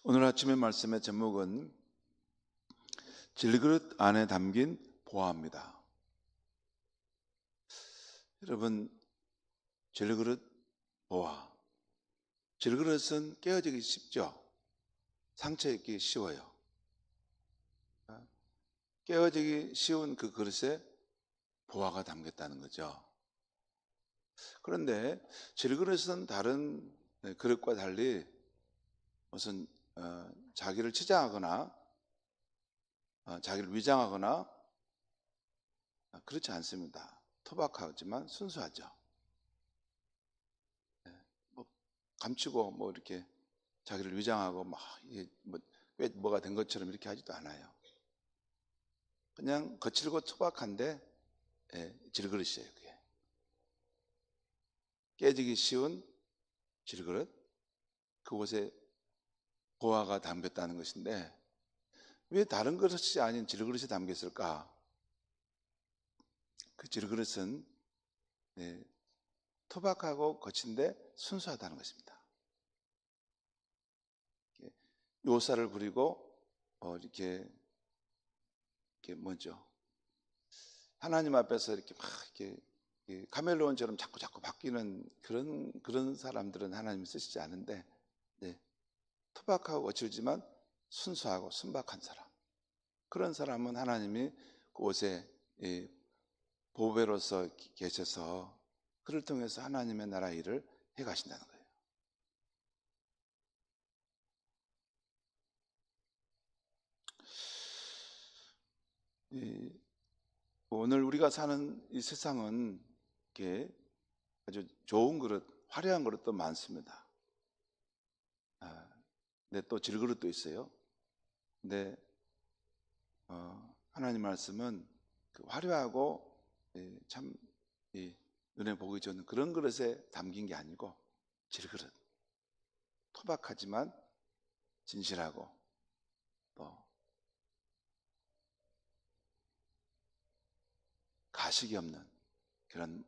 오늘 아침의 말씀의 제목은 질그릇 안에 담긴 보화입니다. 여러분, 질그릇, 보화. 질그릇은 깨어지기 쉽죠? 상처 입기 쉬워요. 깨어지기 쉬운 그 그릇에 보화가 담겼다는 거죠. 그런데 질그릇은 다른 그릇과 달리 무슨 자기를 치장하거나 자기를 위장하거나 그렇지 않습니다. 토박하지만 순수하죠. 감추고 이렇게 자기를 위장하고 이게 뭐가 된 것처럼 이렇게 하지도 않아요. 그냥 거칠고 투박한데 질그릇이에요. 그게 깨지기 쉬운 질그릇, 그곳에 보화가 담겼다는 것인데 왜 다른 그릇이 아닌 질그릇이 담겼을까? 그 질그릇은 토박하고 거친데 순수하다는 것입니다. 요사를 부리고 이렇게 뭐죠? 하나님 앞에서 이렇게 막 이렇게 카멜레온처럼 자꾸 바뀌는 그런 사람들은 하나님이 쓰시지 않은데 토박하고 거칠지만 순수하고 순박한 사람, 그런 사람은 하나님이 그곳에 보배로서 계셔서 그를 통해서 하나님의 나라 일을 해가신다는 거예요. 오늘 우리가 사는 이 세상은 이렇게 아주 좋은 그릇, 화려한 그릇도 많습니다. 근데 또 질그릇도 있어요. 근데 하나님 말씀은 그 화려하고 참 눈에 보기 좋은 그런 그릇에 담긴 게 아니고 질그릇, 토박하지만 진실하고 또 가식이 없는 그런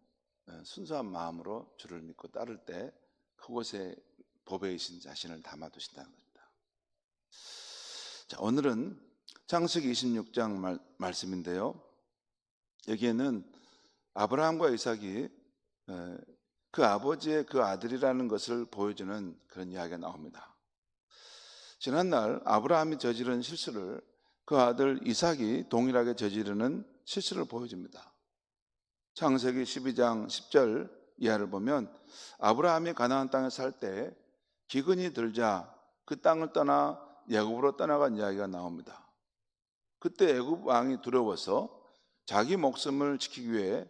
순수한 마음으로 주를 믿고 따를 때 그곳에 보배이신 자신을 담아두신다는 겁니다. 자, 오늘은 창세기 26장 말씀인데요. 여기에는 아브라함과 이삭이 그 아버지의 그 아들이라는 것을 보여주는 그런 이야기가 나옵니다. 지난날 아브라함이 저지른 실수를 그 아들 이삭이 동일하게 저지르는 실수를 보여줍니다. 창세기 12장 10절 이하를 보면 아브라함이 가나안 땅에 살 때 기근이 들자 그 땅을 떠나 애굽으로 떠나간 이야기가 나옵니다. 그때 애굽 왕이 두려워서 자기 목숨을 지키기 위해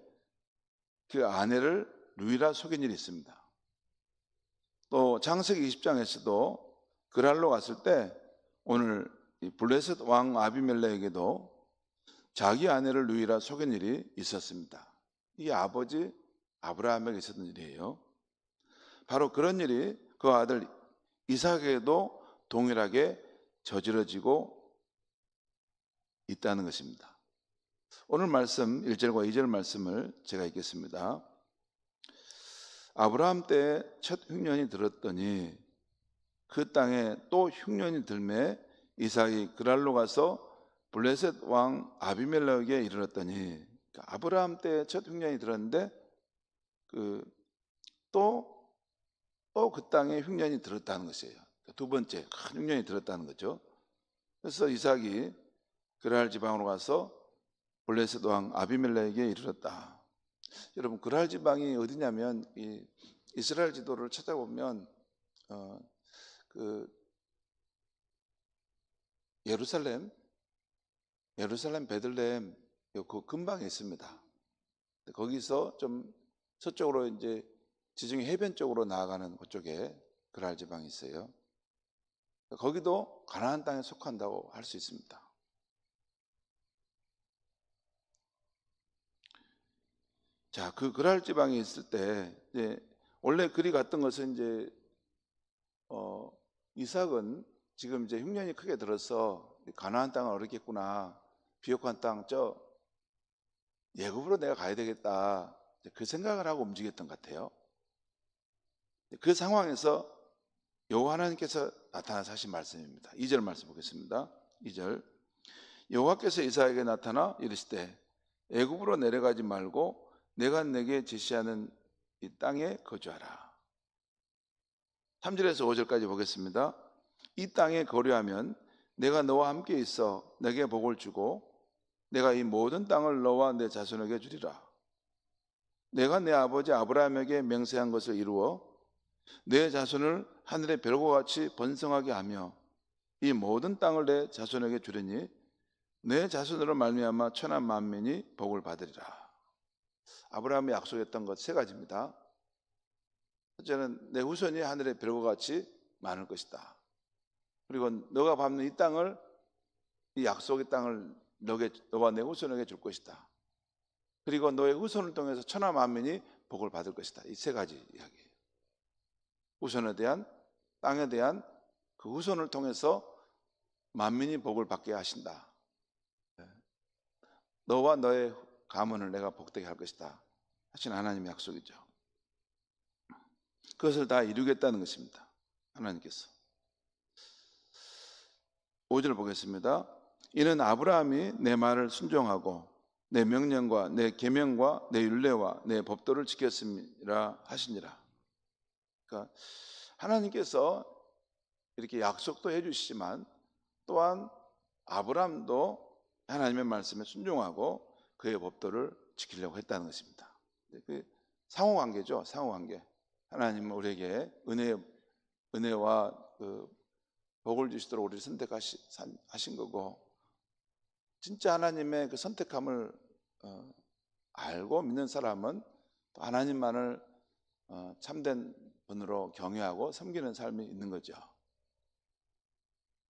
그 아내를 루이라 속인 일이 있습니다. 또 창세기 20장에서도 그랄로 갔을 때 오늘 블레셋 왕 아비멜렉에게도 자기 아내를 루이라 속인 일이 있었습니다. 이 아버지 아브라함에게 있었던 일이에요. 바로 그런 일이 그 아들 이삭에게도 동일하게 저지러지고 있다는 것입니다. 오늘 말씀 1절과 2절 말씀을 제가 읽겠습니다. 아브라함 때 첫 흉년이 들었더니 그 땅에 또 흉년이 들매 이삭이 그랄로 가서 블레셋 왕 아비멜렉에게 이르렀더니, 아브라함 때 첫 흉년이 들었는데 또 그 땅에 흉년이 들었다는 것이에요. 두 번째 큰 흉년이 들었다는 거죠. 그래서 이삭이 그랄 지방으로 가서 블레셋 왕 아비멜렉에게 이르렀다. 여러분, 그랄 지방이 어디냐면 이 이스라엘 지도를 찾아보면 그 예루살렘 베들레헴 그 근방에 있습니다. 거기서 좀 서쪽으로 이제 지중해 해변 쪽으로 나아가는 그쪽에 그랄 지방이 있어요. 거기도 가나안 땅에 속한다고 할 수 있습니다. 자, 그 그랄 지방에 있을 때 이제 원래 그리 갔던 것은 이제 이삭은 지금 이제 흉년이 크게 들어서 가나안 땅은 어렵겠구나, 비옥한 땅 저 애굽으로 내가 가야 되겠다, 그 생각을 하고 움직였던 것 같아요. 그 상황에서 여호와 하나님께서 나타나서 하신 말씀입니다. 2절 말씀 보겠습니다. 2절 여호와께서 이삭에게 나타나 이르시되 애굽으로 내려가지 말고 내가 내게 제시하는 이 땅에 거주하라. 3절에서 5절까지 보겠습니다. 이 땅에 거류하면 내가 너와 함께 있어 내게 복을 주고 내가 이 모든 땅을 너와 내 자손에게 주리라. 내가 내 아버지 아브라함에게 맹세한 것을 이루어 내 자손을 하늘의 별과 같이 번성하게 하며 이 모든 땅을 내 자손에게 주리니 내 자손으로 말미암아 천하 만민이 복을 받으리라. 아브라함이 약속했던 것 세 가지입니다. 첫째는 내 후손이 하늘의 별과 같이 많을 것이다. 그리고 너가 밟는 이 땅을, 이 약속의 땅을 너와 내 후손에게 줄 것이다. 그리고 너의 후손을 통해서 천하 만민이 복을 받을 것이다. 이 세 가지 이야기예요. 후손에 대한, 땅에 대한 그 후손을 통해서 만민이 복을 받게 하신다. 너와 너의 가문을 내가 복되게 할 것이다 하신 하나님의 약속이죠. 그것을 다 이루겠다는 것입니다. 하나님께서. 5절 보겠습니다. 이는 아브라함이 내 말을 순종하고 내 명령과 내 계명과 내 율례와 내 법도를 지켰음이라 하시니라. 그러니까 하나님께서 이렇게 약속도 해주시지만 또한 아브라함도 하나님의 말씀에 순종하고 그의 법도를 지키려고 했다는 것입니다. 그 상호관계죠. 상호관계. 하나님은 우리에게 은혜와 그 복을 주시도록 우리를 선택하신 거고, 진짜 하나님의 그 선택함을 알고 믿는 사람은 또 하나님만을 참된 분으로 경외하고 섬기는 삶이 있는 거죠.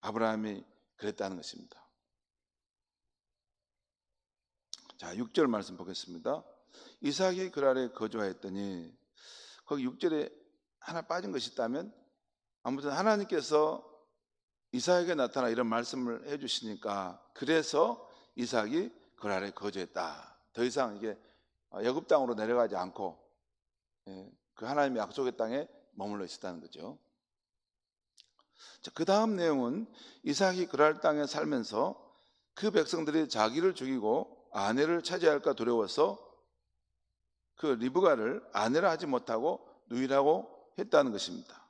아브라함이 그랬다는 것입니다. 자, 6절 말씀 보겠습니다. 이삭이 그랄에 거주하였더니, 거기 6절에 하나 빠진 것이 있다면, 아무튼 하나님께서 이삭에게 나타나 이런 말씀을 해주시니까 그래서 이삭이 그랄에 거주했다. 더 이상 이게 애굽 땅으로 내려가지 않고 그 하나님의 약속의 땅에 머물러 있었다는 거죠. 자, 그 다음 내용은 이삭이 그랄 땅에 살면서 그 백성들이 자기를 죽이고 아내를 차지할까 두려워서 그 리브가를 아내라 하지 못하고 누이라고 했다는 것입니다.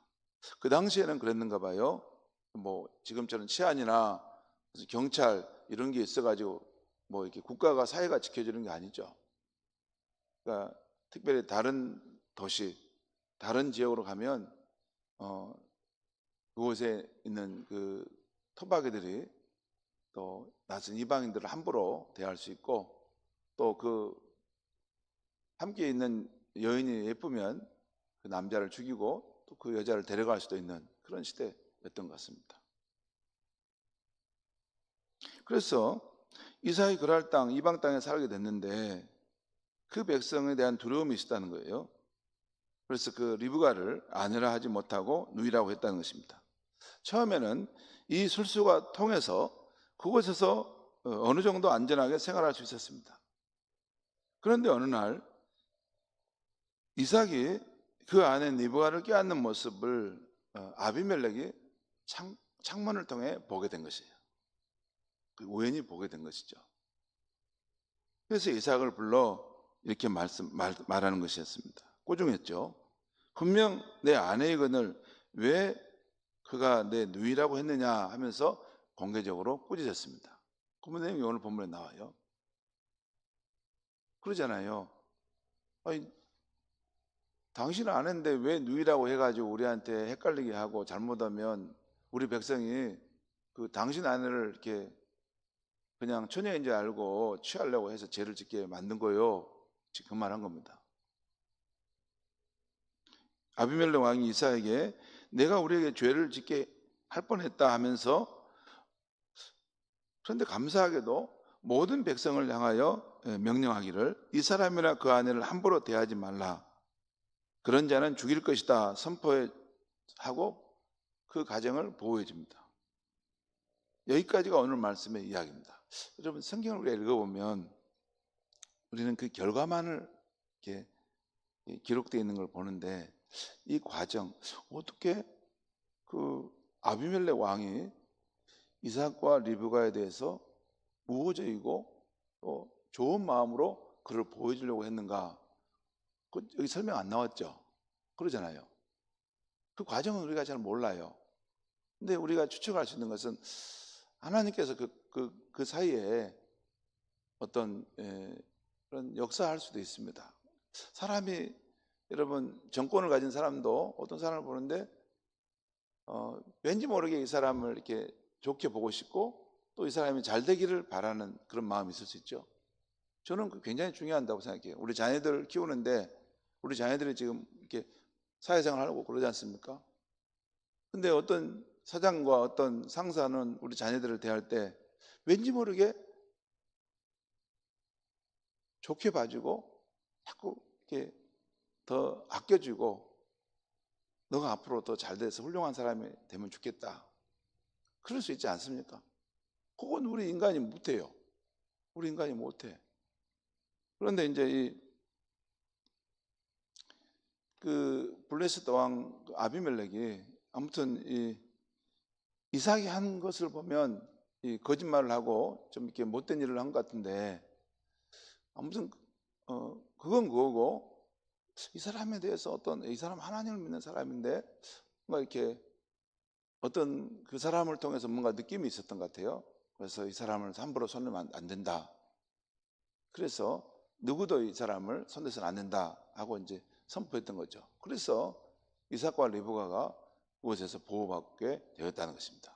그 당시에는 그랬는가 봐요. 뭐 지금처럼 치안이나 경찰 이런 게 있어가지고 뭐 이렇게 국가가 사회가 지켜주는 게 아니죠. 그러니까 특별히 다른 도시, 다른 지역으로 가면 그곳에 있는 그 토박이들이 또 낯선 이방인들을 함부로 대할 수 있고, 또 그 함께 있는 여인이 예쁘면 그 남자를 죽이고 또 그 여자를 데려갈 수도 있는 그런 시대였던 것 같습니다. 그래서 이삭이 그랄 땅, 이방 땅에 살게 됐는데 그 백성에 대한 두려움이 있었다는 거예요. 그래서 그 리브가를 아내라 하지 못하고 누이라고 했다는 것입니다. 처음에는 이 술수가 통해서 그곳에서 어느 정도 안전하게 생활할 수 있었습니다. 그런데 어느 날 이삭이 그 아내 리브가를 껴안는 모습을 아비멜렉이 창문을 통해 보게 된 것이에요. 우연히 보게 된 것이죠. 그래서 이삭을 불러 이렇게 말하는 것이었습니다. 꼬중했죠. 분명 내 아내이거늘 왜 그가 내 누이라고 했느냐 하면서 공개적으로 꾸짖었습니다. 그 내용이 오늘 본문에 나와요. 그러잖아요. 아니, 당신은 아내인데 왜 누이라고 해가지고 우리한테 헷갈리게 하고, 잘못하면 우리 백성이 그 당신 아내를 이렇게 그냥 처녀인 줄 알고 취하려고 해서 죄를 짓게 만든 거요. 지금 그 말한 겁니다. 아비멜렉 왕이 이삭에게 내가 우리에게 죄를 짓게 할 뻔했다 하면서, 그런데 감사하게도 모든 백성을 향하여 명령하기를 이 사람이나 그 아내를 함부로 대하지 말라. 그런 자는 죽일 것이다 선포하고 그 가정을 보호해 줍니다. 여기까지가 오늘 말씀의 이야기입니다. 여러분, 성경을 우리가 읽어보면 우리는 그 결과만을 이렇게 기록되어 있는 걸 보는데 이 과정, 어떻게 그 아비멜렉 왕이 이삭과 리브가에 대해서 우호적이고 또 좋은 마음으로 그를 보여주려고 했는가? 여기 설명 안 나왔죠? 그러잖아요. 그 과정은 우리가 잘 몰라요. 근데 우리가 추측할 수 있는 것은 하나님께서 그 사이에 어떤 그런 역사할 수도 있습니다. 사람이, 여러분, 정권을 가진 사람도 어떤 사람을 보는데 왠지 모르게 이 사람을 이렇게 좋게 보고 싶고 또 이 사람이 잘 되기를 바라는 그런 마음이 있을 수 있죠. 저는 그 굉장히 중요하다고 생각해요. 우리 자녀들을 키우는데 우리 자녀들이 지금 이렇게 사회생활 하려고 그러지 않습니까? 근데 어떤 사장과 어떤 상사는 우리 자녀들을 대할 때 왠지 모르게 좋게 봐주고 자꾸 이렇게 더 아껴주고 너가 앞으로 더 잘 돼서 훌륭한 사람이 되면 좋겠다. 그럴 수 있지 않습니까? 그건 우리 인간이 못해요. 우리 인간이 못해. 그런데 이제 그 블레셋 왕 아비멜렉이 아무튼 이삭이 한 것을 보면 거짓말을 하고 좀 이렇게 못된 일을 한 것 같은데 아무튼 그건 그거고 이 사람에 대해서 이 사람 하나님을 믿는 사람인데 뭔가 이렇게 어떤 그 사람을 통해서 뭔가 느낌이 있었던 것 같아요. 그래서 이 사람을 함부로 손대면 안 된다. 그래서 누구도 이 사람을 손대서는 안 된다 하고 이제 선포했던 거죠. 그래서 이삭과 리브가가 그곳에서 보호받게 되었다는 것입니다.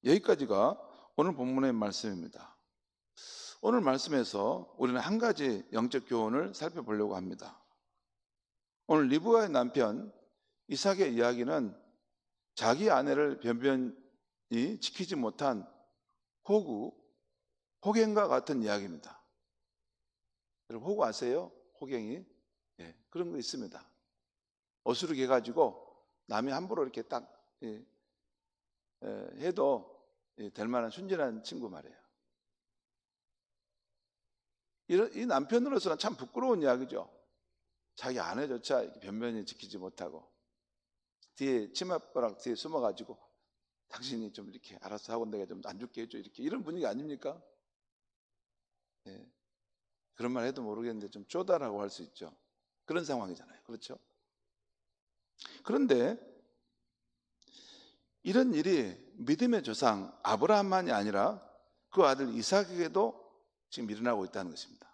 여기까지가 오늘 본문의 말씀입니다. 오늘 말씀에서 우리는 한 가지 영적 교훈을 살펴보려고 합니다. 오늘 리브가의 남편 이삭의 이야기는 자기 아내를 변변히 지키지 못한 호갱과 같은 이야기입니다. 여러분 호구 아세요? 호갱이? 예, 그런 거 있습니다. 어수르게 해가지고 남이 함부로 이렇게 딱 해도 될 만한 순진한 친구 말이에요. 이 남편으로서는 참 부끄러운 이야기죠. 자기 아내조차 변변히 지키지 못하고 뒤에 치맛바락 뒤에 숨어가지고 당신이 좀 이렇게 알아서 하고 내가 좀 안 죽게 해줘 이렇게 이런 분위기 아닙니까? 예, 그런 말 해도 모르겠는데 좀 쪼다라고 할 수 있죠. 그런 상황이잖아요. 그렇죠? 그런데 이런 일이 믿음의 조상 아브라함만이 아니라 그 아들 이삭에게도 지금 일어나고 있다는 것입니다.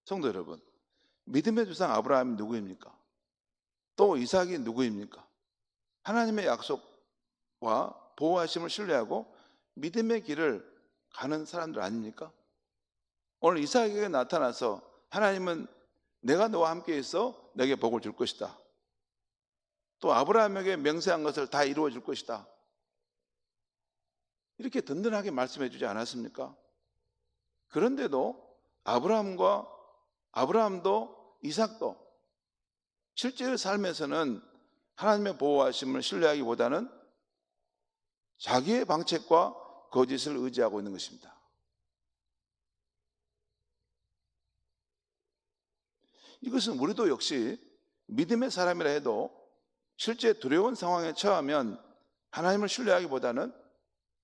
성도 여러분, 믿음의 조상 아브라함이 누구입니까? 또 이삭이 누구입니까? 하나님의 약속과 보호하심을 신뢰하고 믿음의 길을 가는 사람들 아닙니까? 오늘 이삭에게 나타나서 하나님은 내가 너와 함께 있어 내게 복을 줄 것이다. 또 아브라함에게 맹세한 것을 다 이루어 줄 것이다. 이렇게 든든하게 말씀해 주지 않았습니까? 그런데도 아브라함도 이삭도 실제의 삶에서는 하나님의 보호하심을 신뢰하기보다는 자기의 방책과 거짓을 의지하고 있는 것입니다. 이것은 우리도 역시 믿음의 사람이라 해도 실제 두려운 상황에 처하면 하나님을 신뢰하기보다는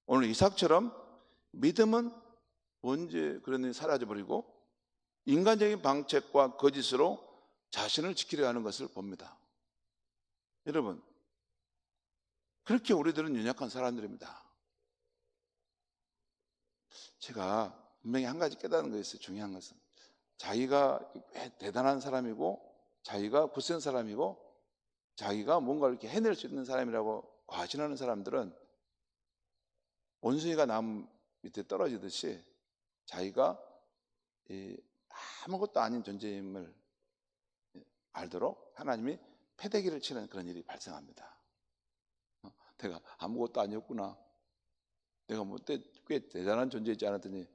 오늘 이삭처럼 믿음은 언제 그런 일이 사라져버리고 인간적인 방책과 거짓으로 자신을 지키려 하는 것을 봅니다. 여러분, 그렇게 우리들은 연약한 사람들입니다. 제가 분명히 한 가지 깨달은 거 있어요. 중요한 것은 자기가 대단한 사람이고 자기가 굳센 사람이고 자기가 뭔가 이렇게 해낼 수 있는 사람이라고 과신하는 사람들은 원숭이가 나무 밑에 떨어지듯이 자기가 아무것도 아닌 존재임을 알도록 하나님이 패대기를 치는 그런 일이 발생합니다. 내가 아무것도 아니었구나. 내가 꽤 대단한 존재이지 않았더니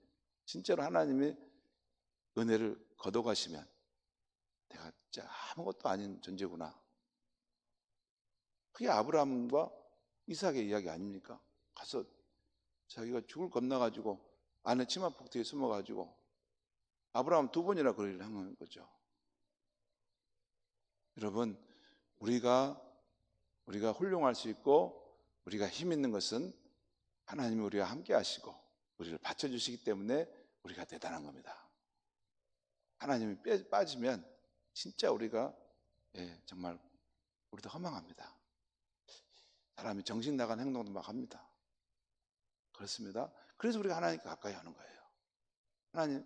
진짜로 하나님이 은혜를 거둬가시면 내가 진짜 아무것도 아닌 존재구나. 그게 아브라함과 이삭의 이야기 아닙니까? 가서 자기가 죽을 겁나가지고 아내 치마폭 뒤에 숨어가지고 아브라함 2번이나 그 일을 한 거죠. 여러분, 우리가 우리가 훌륭할 수 있고 우리가 힘 있는 것은 하나님이 우리와 함께 하시고 우리를 받쳐주시기 때문에 우리가 대단한 겁니다. 하나님이 빠지면 진짜 우리가 정말 우리도 허망합니다. 사람이 정신 나간 행동도 막 합니다. 그렇습니다. 그래서 우리가 하나님께 가까이 하는 거예요.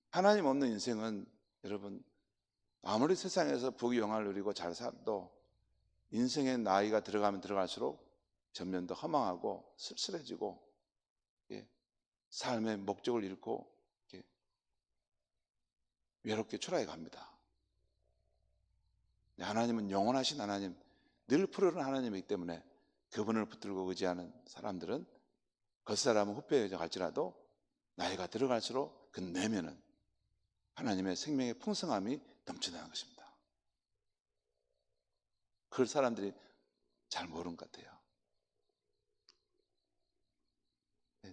하나님 없는 인생은 여러분 아무리 세상에서 부귀영화를 누리고 잘 살도 인생의 나이가 들어가면 들어갈수록 점점 더 허망하고 쓸쓸해지고 삶의 목적을 잃고 외롭게 초라해 갑니다. 하나님은 영원하신 하나님, 늘 푸르른 하나님이기 때문에 그분을 붙들고 의지하는 사람들은 겉사람은 후패해져 갈지라도 나이가 들어갈수록 그 내면은 하나님의 생명의 풍성함이 넘쳐나는 것입니다. 그걸 사람들이 잘 모르는 것 같아요.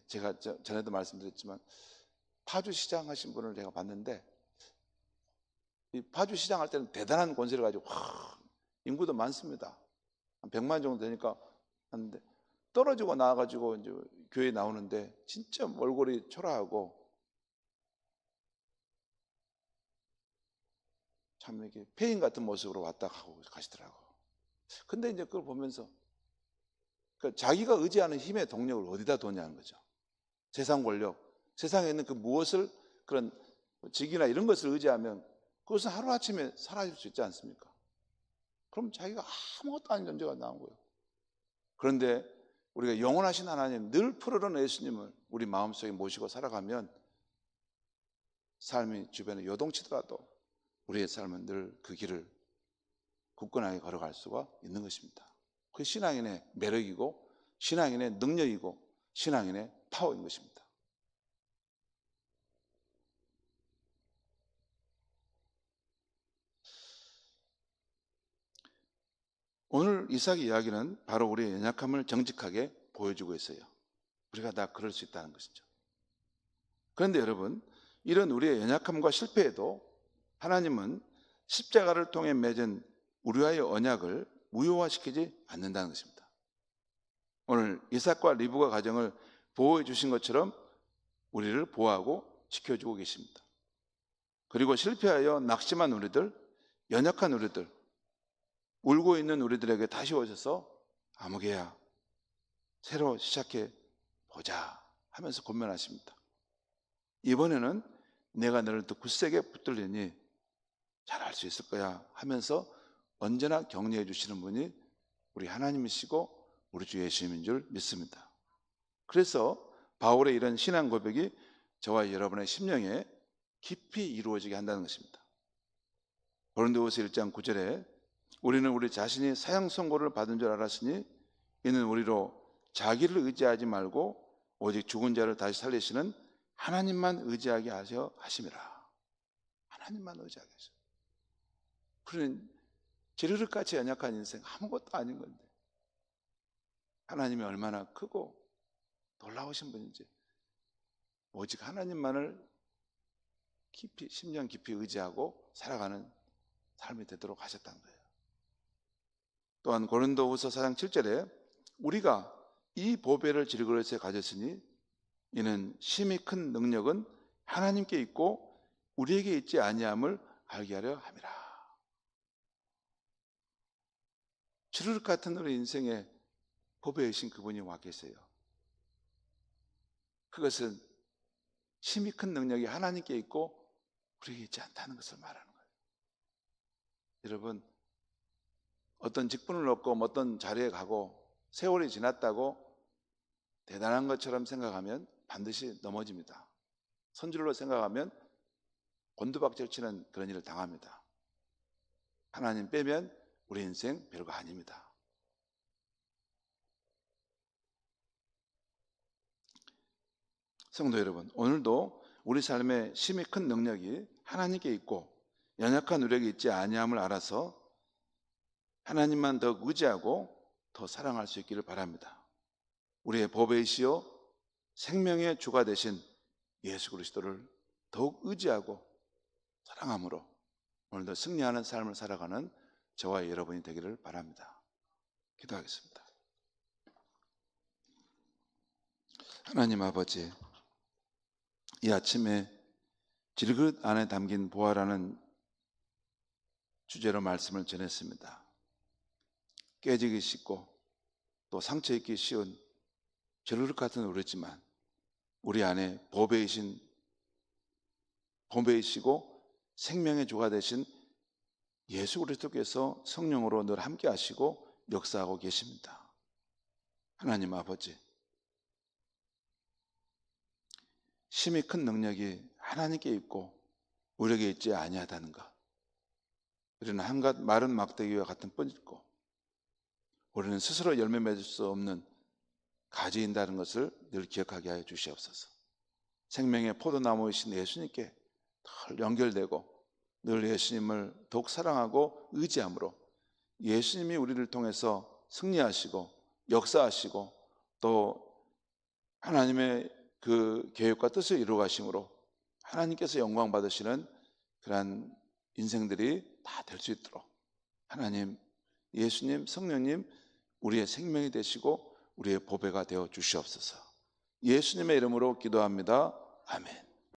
제가 전에도 말씀드렸지만 파주시장 하신 분을 제가 봤는데 이 파주시장 할 때는 대단한 권세를 가지고 인구도 많습니다. 한 100만 정도 되니까 하는데 떨어지고 나와가지고 이제 교회 나오는데 진짜 얼굴이 초라하고 참 이렇게 폐인 같은 모습으로 왔다 가고 가시더라고요. 근데 이제 그걸 보면서 그러니까 자기가 의지하는 힘의 동력을 어디다 뒀냐는 거죠. 세상 권력, 세상에 있는 그 무엇을 그런 직이나 이런 것을 의지하면 그것은 하루아침에 사라질 수 있지 않습니까? 그럼 자기가 아무것도 아닌 존재가 나온 거예요. 그런데 우리가 영원하신 하나님, 늘 푸르른 예수님을 우리 마음속에 모시고 살아가면 삶이 주변에 요동치더라도 우리의 삶은 늘 그 길을 굳건하게 걸어갈 수가 있는 것입니다. 그게 신앙인의 매력이고 신앙인의 능력이고 신앙인의 파워인 것입니다. 오늘 이삭의 이야기는 바로 우리의 연약함을 정직하게 보여주고 있어요. 우리가 다 그럴 수 있다는 것이죠. 그런데 여러분, 이런 우리의 연약함과 실패에도 하나님은 십자가를 통해 맺은 우리와의 언약을 무효화시키지 않는다는 것입니다. 오늘 이삭과 리브가 가정을 보호해 주신 것처럼 우리를 보호하고 지켜주고 계십니다. 그리고 실패하여 낙심한 우리들, 연약한 우리들, 울고 있는 우리들에게 다시 오셔서 아무개야 새로 시작해 보자 하면서 권면하십니다. 이번에는 내가 너를 더 굳세게 붙들리니 잘할 수 있을 거야 하면서 언제나 격려해 주시는 분이 우리 하나님이시고 우리 주 예수님인 줄 믿습니다. 그래서 바울의 이런 신앙 고백이 저와 여러분의 심령에 깊이 이루어지게 한다는 것입니다. 고린도후서 1장 9절에 우리는 우리 자신이 사형 선고를 받은 줄 알았으니 이는 우리로 자기를 의지하지 말고 오직 죽은 자를 다시 살리시는 하나님만 의지하게 하셔 하심이라. 하나님만 의지하게 하셔. 우리는 지르륵같이 연약한 인생 아무것도 아닌 건데 하나님이 얼마나 크고 놀라우신 분인지 오직 하나님만을 깊이 심령 깊이 의지하고 살아가는 삶이 되도록 하셨다는 거예요. 또한 고린도후서 4장 7절에 우리가 이 보배를 질그릇에 가졌으니 이는 심히 큰 능력은 하나님께 있고 우리에게 있지 아니함을 알게 하려 함이라. 주르륵 같은 우리 인생에 보배이신 그분이 와 계세요. 그것은 심히 큰 능력이 하나님께 있고 우리에게 있지 않다는 것을 말하는 거예요. 여러분, 어떤 직분을 얻고 어떤 자리에 가고 세월이 지났다고 대단한 것처럼 생각하면 반드시 넘어집니다. 선줄로 생각하면 곤두박질 치는 그런 일을 당합니다. 하나님 빼면 우리 인생 별거 아닙니다. 성도 여러분, 오늘도 우리 삶에 심히 큰 능력이 하나님께 있고 연약한 우리에게 있지 아니함을 알아서 하나님만 더 의지하고 더 사랑할 수 있기를 바랍니다. 우리의 보배이시요 생명의 주가 되신 예수 그리스도를 더욱 의지하고 사랑함으로 오늘도 승리하는 삶을 살아가는 저와 여러분이 되기를 바랍니다. 기도하겠습니다. 하나님 아버지, 이 아침에 질그릇 안에 담긴 보화라는 주제로 말씀을 전했습니다. 깨지기 쉽고 또 상처 입기 쉬운 질그릇 같은 우리지만 우리 안에 보배이시고 생명의 주가 되신 예수 그리스도께서 성령으로 늘 함께 하시고 역사하고 계십니다. 하나님 아버지, 심히 큰 능력이 하나님께 있고 우리에게 있지 아니하다는 것, 우리는 한갓 마른 막대기와 같은 뿐이고 우리는 스스로 열매 맺을 수 없는 가지인다는 것을 늘 기억하게 하여 주시옵소서. 생명의 포도나무이신 예수님께 늘 연결되고 늘 예수님을 더욱 사랑하고 의지함으로 예수님이 우리를 통해서 승리하시고 역사하시고 또 하나님의 그 계획과 뜻을 이루어 가심으로 하나님께서 영광 받으시는 그러한 인생들이 다 될 수 있도록 하나님, 예수님, 성령님 우리의 생명이 되시고 우리의 보배가 되어 주시옵소서. 예수님의 이름으로 기도합니다. 아멘.